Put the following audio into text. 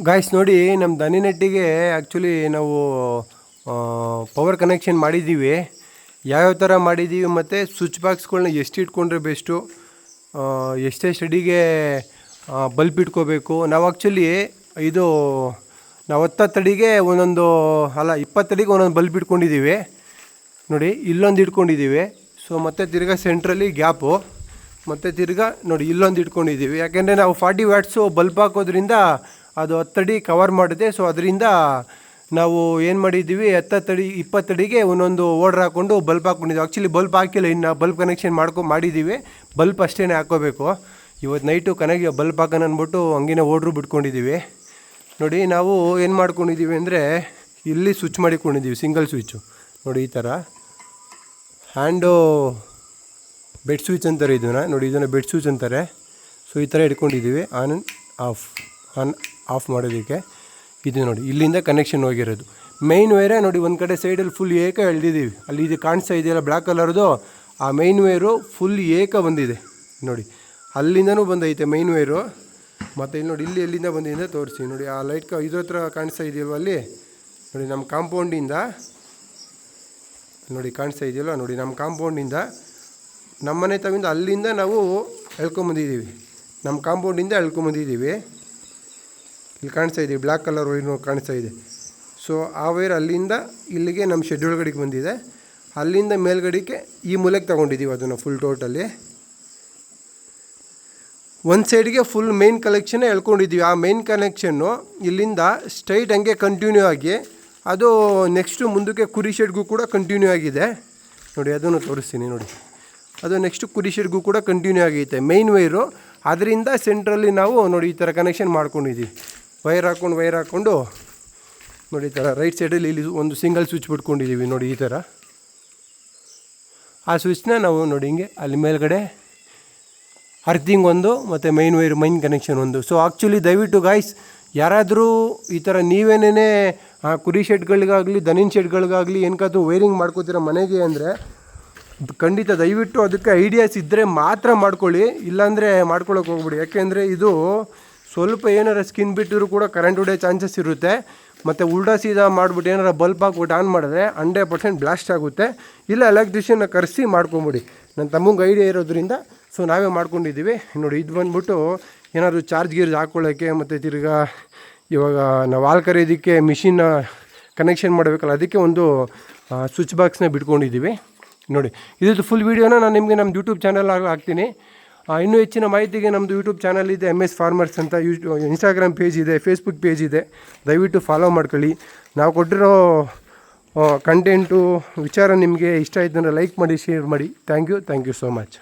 Guys ನೋಡಿ, ನಮ್ಮ ದನಿ ನೆಟ್ಟಿಗೆ ಆ್ಯಕ್ಚುಲಿ ನಾವು ಪವರ್ ಕನೆಕ್ಷನ್ ಮಾಡಿದ್ದೀವಿ. ಯಾವ್ಯಾವ ಥರ ಮಾಡಿದ್ದೀವಿ ಮತ್ತು ಸ್ವಿಚ್ ಬಾಕ್ಸ್ಗಳನ್ನ ಎಷ್ಟು ಇಟ್ಕೊಂಡ್ರೆ ಬೆಸ್ಟು, ಎಷ್ಟೆಷ್ಟು ಅಡಿಗೆ ಬಲ್ಪ್ ಇಟ್ಕೋಬೇಕು. ನಾವು ಆ್ಯಕ್ಚುಲಿ ಇದು ನಾವು 10 ಅಡಿಗೆ ಒಂದೊಂದು 20 ಅಡಿಗೆ ಒಂದೊಂದು ಬಲ್ಪ್ ಇಟ್ಕೊಂಡಿದ್ದೀವಿ ನೋಡಿ. ಇಲ್ಲೊಂದು ಇಟ್ಕೊಂಡಿದ್ದೀವಿ. ಸೊ ಮತ್ತು ತಿರ್ಗಾ ಸೆಂಟ್ರಲ್ಲಿ ಗ್ಯಾಪು, ಮತ್ತು ತಿರ್ಗಾ ನೋಡಿ ಇಲ್ಲೊಂದು ಇಟ್ಕೊಂಡಿದ್ದೀವಿ. ಯಾಕೆಂದರೆ ನಾವು 40 ವ್ಯಾಟ್ಸು ಬಲ್ಪ್ ಹಾಕೋದ್ರಿಂದ ಅದು 10 ಅಡಿ ಕವರ್ ಮಾಡಿದೆ. ಸೊ ಅದರಿಂದ ನಾವು ಏನು ಮಾಡಿದ್ದೀವಿ, 10 ಅಡಿ 20 ಅಡಿಗೆ ಒಂದೊಂದು ಓಡ್ರ್ ಹಾಕ್ಕೊಂಡು ಬಲ್ಪ್ ಹಾಕ್ಕೊಂಡಿದ್ದೀವಿ. ಆ್ಯಕ್ಚುಲಿ ಬಲ್ಪ್ ಹಾಕಿಲ್ಲ, ಇನ್ನು ಬಲ್ಪ್ ಕನೆಕ್ಷನ್ ಮಾಡಿದ್ದೀವಿ. ಬಲ್ಪ್ ಅಷ್ಟೇ ಹಾಕ್ಕೋಬೇಕು. ಇವತ್ತು ನೈಟು ಬಲ್ಪ್ ಹಾಕೋಣ ಅಂದ್ಬಿಟ್ಟು ಹಂಗೇ ಓಡ್ರು ಬಿಟ್ಕೊಂಡಿದ್ದೀವಿ ನೋಡಿ. ನಾವು ಏನು ಮಾಡ್ಕೊಂಡಿದ್ದೀವಿ ಅಂದರೆ ಇಲ್ಲಿ ಸ್ವಿಚ್ ಮಾಡಿಕೊಂಡಿದ್ದೀವಿ, ಸಿಂಗಲ್ ಸ್ವಿಚ್ಚು ನೋಡಿ. ಈ ಥರ ಹ್ಯಾಂಡು ಬೆಡ್ ಸ್ವಿಚ್ ಅಂತಾರೆ ಇದನ್ನು ನೋಡಿ, ಇದನ್ನು ಬೆಡ್ ಸ್ವಿಚ್ ಅಂತಾರೆ. ಸೊ ಈ ಥರ ಇಟ್ಕೊಂಡಿದ್ದೀವಿ. ಆನ್ ಆಫ್ ಮಾಡೋದಕ್ಕೆ ಇದು ನೋಡಿ, ಇಲ್ಲಿಂದ ಕನೆಕ್ಷನ್ ಹೋಗಿರೋದು. ಮೈನ್ ವೈರೇ ನೋಡಿ, ಒಂದು ಕಡೆ ಸೈಡಲ್ಲಿ ಫುಲ್ ಏಕ ಎಳೆದಿದ್ದೀವಿ. ಅಲ್ಲಿ ಇದು ಕಾಣಿಸ್ತಾ ಇದೆಯಲ್ಲ ಬ್ಲ್ಯಾಕ್ ಕಲರ್ದು, ಆ ಮೈನ್ ವೈರು ಫುಲ್ ಏಕ ಬಂದಿದೆ ನೋಡಿ. ಅಲ್ಲಿಂದನೂ ಬಂದೈತೆ ಮೈನ್ ವೈರು. ಮತ್ತು ಇಲ್ಲಿ ನೋಡಿ, ಇಲ್ಲಿ ಎಲ್ಲಿಂದ ಬಂದಿದೆ ತೋರಿಸಿ ನೋಡಿ. ಆ ಲೈಟ್ ಇದ್ರ ಹತ್ರ ಕಾಣಿಸ್ತಾ ಇದೆಯಲ್ವ ಅಲ್ಲಿ ನೋಡಿ, ನಮ್ಮ ಕಾಂಪೌಂಡಿಂದ ನೋಡಿ ಕಾಣಿಸ್ತಾ ಇದೆಯಲ್ಲ ನೋಡಿ, ನಮ್ಮ ಕಾಂಪೌಂಡಿಂದ ನಮ್ಮ ಮನೆ ತವಿಂದ ಅಲ್ಲಿಂದ ನಾವು ಎಳ್ಕೊಂಬಂದಿದ್ದೀವಿ. ನಮ್ಮ ಕಾಂಪೌಂಡಿಂದ ಎಳ್ಕೊಂಬಂದಿದ್ದೀವಿ. ಇಲ್ಲಿ ಕಾಣಿಸ್ತಾ ಇದೆ ಬ್ಲ್ಯಾಕ್ ಕಲರ್ ವೈರ್ ಕಾಣಿಸ್ತಾ ಇದೆ. ಸೊ ಆ ವೈರ್ ಅಲ್ಲಿಂದ ಇಲ್ಲಿಗೆ ನಮ್ಮ ಶೆಡ್ ಒಳಗಡೆಗೆ ಬಂದಿದೆ. ಅಲ್ಲಿಂದ ಮೇಲ್ಗಡೆಗೆ ಈ ಮೂಲೆಗೆ ತೊಗೊಂಡಿದ್ದೀವಿ ಅದನ್ನು ಫುಲ್ ಟೋಟಲಿ. ಒಂದು ಸೈಡ್ಗೆ ಫುಲ್ ಮೇನ್ ಕನೆಕ್ಷನ್ನೇ ಎಳ್ಕೊಂಡಿದ್ದೀವಿ. ಆ ಮೇನ್ ಕನೆಕ್ಷನ್ನು ಇಲ್ಲಿಂದ ಸ್ಟ್ರೈಟ್ ಹಂಗೆ ಕಂಟಿನ್ಯೂ ಆಗಿ ಅದು ನೆಕ್ಸ್ಟು ಮುಂದಕ್ಕೆ ಕುರಿ ಶೆಡ್ಗೂ ಕೂಡ ಕಂಟಿನ್ಯೂ ಆಗಿದೆ ನೋಡಿ. ಅದನ್ನು ತೋರಿಸ್ತೀನಿ ನೋಡಿ. ಅದು ನೆಕ್ಸ್ಟು ಕುರಿ ಶೆಡ್ಗೂ ಕೂಡ ಕಂಟಿನ್ಯೂ ಆಗೈತೆ ಮೈನ್ ವೈರು. ಅದರಿಂದ ಸೆಂಟ್ರಲ್ಲಿ ನಾವು ನೋಡಿ ಈ ಥರ ಕನೆಕ್ಷನ್ ಮಾಡ್ಕೊಂಡಿದ್ದೀವಿ. ವೈರ್ ಹಾಕ್ಕೊಂಡು ನೋಡಿ ಈ ಥರ ರೈಟ್ ಸೈಡಲ್ಲಿ ಇಲ್ಲಿ ಒಂದು ಸಿಂಗಲ್ ಸ್ವಿಚ್ ಬಿಟ್ಕೊಂಡಿದ್ದೀವಿ ನೋಡಿ. ಈ ಥರ ಆ ಸ್ವಿಚ್ನ ನಾವು ನೋಡಿ ಹಿಂಗೆ ಅಲ್ಲಿ ಮೇಲ್ಗಡೆ ಅರ್ತಿಂಗ್ ಒಂದು ಮತ್ತು ಮೈನ್ ಕನೆಕ್ಷನ್ ಒಂದು. ಸೊ ಆ್ಯಕ್ಚುಲಿ ದಯವಿಟ್ಟು ಗಾಯ್ಸ್, ಯಾರಾದರೂ ಈ ಥರ ನೀವೇನೇ ಕುರಿ ಶೆಡ್ಗಳಿಗಾಗಲಿ ದನಿನ್ ಶೆಡ್ಗಳಿಗಾಗಲಿ ಏನಕ್ಕಾದ್ರೂ ವೈರಿಂಗ್ ಮಾಡ್ಕೋತೀರ ಮನೆಗೆ ಅಂದರೆ ಖಂಡಿತ ದಯವಿಟ್ಟು ಅದಕ್ಕೆ ಐಡಿಯಾಸ್ ಇದ್ದರೆ ಮಾತ್ರ ಮಾಡ್ಕೊಳ್ಳಿ, ಇಲ್ಲಾಂದರೆ ಮಾಡ್ಕೊಳ್ಳೋಕೆ ಹೋಗ್ಬಿಡಿ. ಯಾಕೆಂದರೆ ಇದು ಸ್ವಲ್ಪ ಏನಾರ ಸ್ಕಿನ್ ಬಿಟ್ಟರೂ ಕೂಡ ಕರೆಂಟ್ ಹೊಡೆಯೋ ಚಾನ್ಸಸ್ ಇರುತ್ತೆ. ಮತ್ತು ಉಲ್ಟಾ ಸೀದಾ ಮಾಡಿಬಿಟ್ಟು ಏನಾರ ಬಲ್ಪ್ ಹಾಕ್ಬಿಟ್ಟು ಆನ್ ಮಾಡಿದ್ರೆ 100% ಬ್ಲಾಸ್ಟ್ ಆಗುತ್ತೆ. ಇಲ್ಲ ಎಲೆಕ್ಟ್ರಿಷಿಯನ್ನ ಕರೆಸಿ ಮಾಡ್ಕೊಂಬಿಡಿ. ನನ್ನ ತಮ್ಮಂಗೆ ಐಡಿಯಾ ಇರೋದ್ರಿಂದ ಸೊ ನಾವೇ ಮಾಡ್ಕೊಂಡಿದ್ದೀವಿ ನೋಡಿ. ಇದು ಬಂದ್ಬಿಟ್ಟು ಏನಾದರೂ ಚಾರ್ಜ್ ಹಾಕ್ಕೊಳ್ಳೋಕ್ಕೆ, ಮತ್ತು ತಿರ್ಗಾ ಇವಾಗ ನಾವು ಹಾಲು ಕರೆಯೋದಕ್ಕೆ ಮಿಷಿನ್ನ ಕನೆಕ್ಷನ್ ಮಾಡಬೇಕಲ್ಲ, ಅದಕ್ಕೆ ಒಂದು ಸ್ವಿಚ್ ಬಾಕ್ಸ್ನ ಬಿಟ್ಕೊಂಡಿದ್ದೀವಿ ನೋಡಿ. ಇದ್ರದ್ದು ಫುಲ್ ವೀಡಿಯೋನ ನಾನು ನಿಮಗೆ ನಮ್ಮ ಯೂಟ್ಯೂಬ್ ಚಾನಲ್ ಹಾಕ್ತೀನಿ. ಇನ್ನೂ ಹೆಚ್ಚಿನ ಮಾಹಿತಿಗೆ ನಮ್ಮದು ಯೂಟ್ಯೂಬ್ ಚಾನಲ್ ಇದೆ, MS ಫಾರ್ಮರ್ಸ್ ಅಂತ. ಇನ್ಸ್ಟಾಗ್ರಾಮ್ ಪೇಜ್ ಇದೆ, ಫೇಸ್ಬುಕ್ ಪೇಜ್ ಇದೆ. ದಯವಿಟ್ಟು ಫಾಲೋ ಮಾಡ್ಕೊಳ್ಳಿ. ನಾವು ಕೊಟ್ಟಿರೋ ಕಂಟೆಂಟು ವಿಚಾರ ನಿಮಗೆ ಇಷ್ಟ ಆಯ್ತು ಅಂದರೆ ಲೈಕ್ ಮಾಡಿ, ಶೇರ್ ಮಾಡಿ. Thank you so much.